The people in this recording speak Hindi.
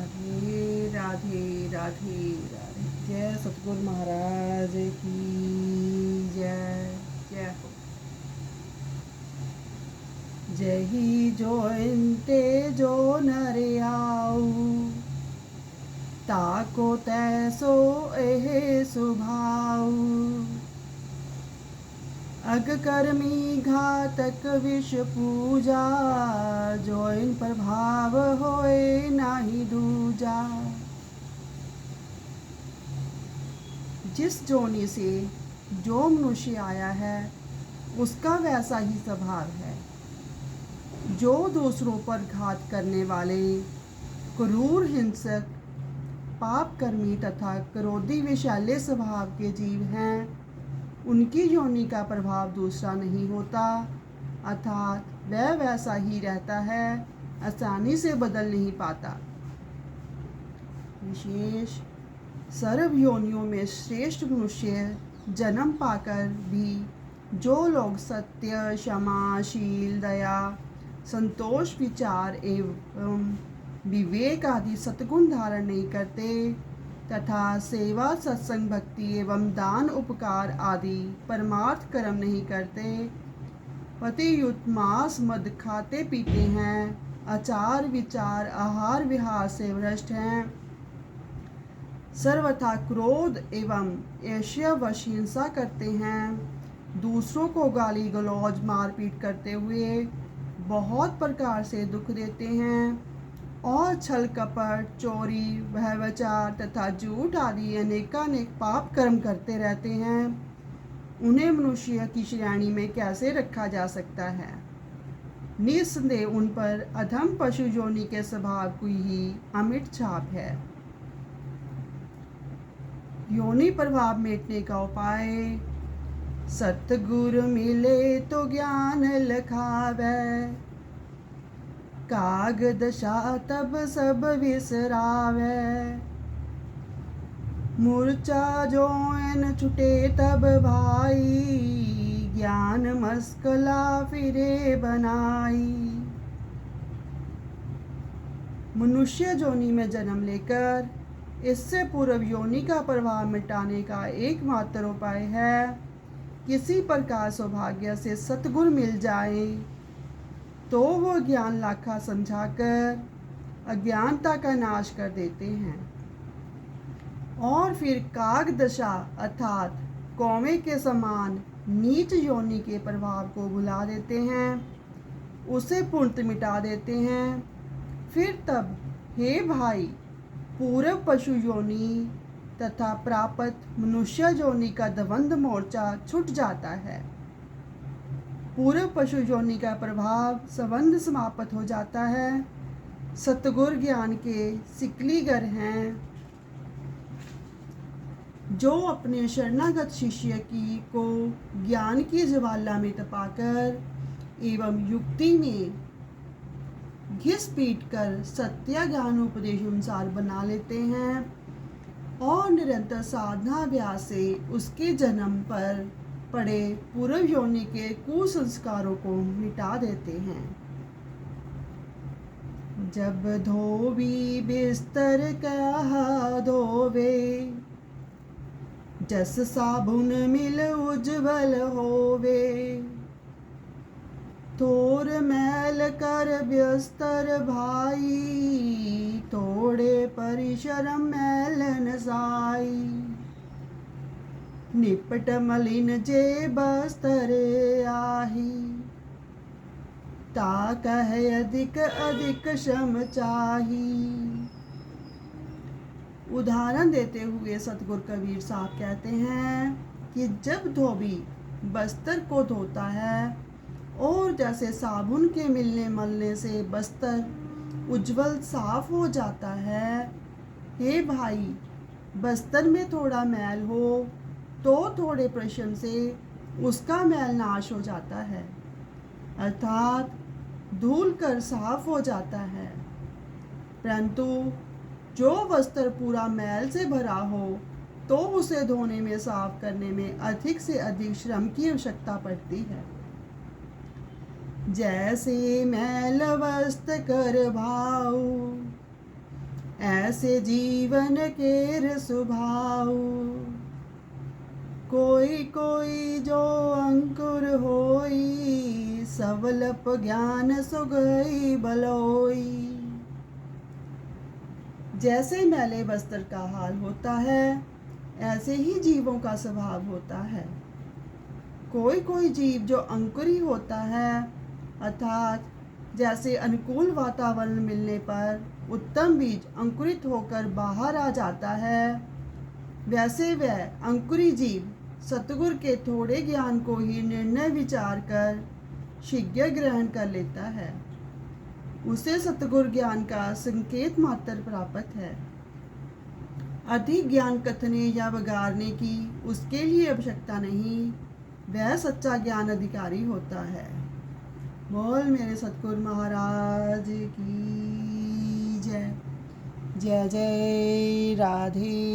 राधे राधे राधे राधे। जय सतगुरु महाराज की जय। जय हो। जही जोइंते जो नर आऊ, ताको तैसो एहे सुभाऊ। अग कर्मी घातक विष पूजा, जोइन प्रभाव होए नाही दूजा। जिस जोनि से जो मनुष्य आया है उसका वैसा ही स्वभाव है। जो दूसरों पर घात करने वाले क्रूर हिंसक पाप कर्मी तथा क्रोधी विषैले स्वभाव के जीव हैं, उनकी योनि का प्रभाव दूसरा नहीं होता, अर्थात वह वैसा ही रहता है, आसानी से बदल नहीं पाता। विशेष सर्व योनियों में श्रेष्ठ मनुष्य जन्म पाकर भी जो लोग सत्य, क्षमा, शील, दया, संतोष, विचार एवं विवेक आदि सद्गुण धारण नहीं करते तथा सेवा, सत्संग, भक्ति एवं दान, उपकार आदि परमार्थ कर्म नहीं करते, पतियुक्त मांस मद खाते पीते हैं, आचार विचार आहार विहार से भ्रष्ट हैं, सर्वथा क्रोध एवं ईर्ष्यावश हिंसा करते हैं, दूसरों को गाली गलौज मारपीट करते हुए बहुत प्रकार से दुख देते हैं और छल कपट, चोरी, व्यभिचार तथा झूठ आदि अनेकानेक पाप कर्म करते रहते हैं, उन्हें मनुष्य की श्रेणी में कैसे रखा जा सकता है। निस्संदेह उन पर अधम पशु योनि के स्वभाव की ही अमिट छाप है। योनि प्रभाव मिटने का उपाय, सतगुरु मिले तो ज्ञान लखावे, काग दशा तब सब विसरावे, मूर्छा जोन छुटे तब भाई, ज्ञान मस्कला फिरे बनाई। मनुष्य योनि में जन्म लेकर इससे पूर्व योनि का प्रभाव मिटाने का एकमात्र उपाय है, किसी प्रकार सौभाग्य से सतगुरु मिल जाए तो वो ज्ञान लाखा समझाकर अज्ञानता का नाश कर देते हैं और फिर काग दशा अर्थात कौवे के समान नीच योनि के प्रभाव को भुला देते हैं, उसे पूर्णतः मिटा देते हैं। फिर तब हे भाई, पूर्व पशु योनि तथा प्राप्त मनुष्य योनि का द्वंद्व मोर्चा छूट जाता है। पूर्व पशु योनि का प्रभाव संबंध समाप्त हो जाता है। सतगुरु ज्ञान के सिकलीगर हैं, जो अपने शरणागत शिष्य की को ज्ञान की ज्वाला में तपाकर एवं युक्ति में घिस पीट कर सत्य ज्ञान उपदेश अनुसार बना लेते हैं और निरंतर साधना अभ्यास से उसके जन्म पर पड़े पूर्व योनि के कुसंस्कारों को मिटा देते हैं। जब धोबी बिस्तर कहा धोवे, जस साबुन मिल उज्ज्वल होवे, थोर मैल कर बिस्तर भाई, थोड़े परिश्रम मैल नसाई, निपट मलिन जे बस्तर आही, ता कह अधिक अधिक श्रम चाही। उदाहरण देते हुए सतगुरु कबीर साहब कहते हैं कि जब धोबी बस्तर को धोता है और जैसे साबुन के मिलने मलने से बस्तर उज्जवल साफ हो जाता है, हे भाई, बस्तर में थोड़ा मैल हो तो थोड़े परिश्रम से उसका मैल नाश हो जाता है, अर्थात धुल कर साफ हो जाता है। परंतु जो वस्त्र पूरा मैल से भरा हो तो उसे धोने में, साफ करने में अधिक से अधिक श्रम की आवश्यकता पड़ती है। जैसे मैल वस्त्र कर भाऊ, ऐसे जीवन केर सुभाऊ। कोई कोई जो अंकुर होई, सवलप ज्ञान सुगई बलोई। जैसे मैले वस्त्र का हाल होता है, ऐसे ही जीवों का स्वभाव होता है। कोई कोई जीव जो अंकुरी होता है, अर्थात जैसे अनुकूल वातावरण मिलने पर उत्तम बीज अंकुरित होकर बाहर आ जाता है, वैसे वह अंकुरी जीव सतगुरु के थोड़े ज्ञान को ही निर्णय विचार कर शीघ्र ग्रहण कर लेता है। उसे सतगुरु ज्ञान का संकेत मात्र प्राप्त है। अधिक ज्ञान कथने या वगारने की उसके लिए आवश्यकता नहीं, वह सच्चा ज्ञान अधिकारी होता है। बोल मेरे सतगुरु महाराज की जय। जय जय राधे।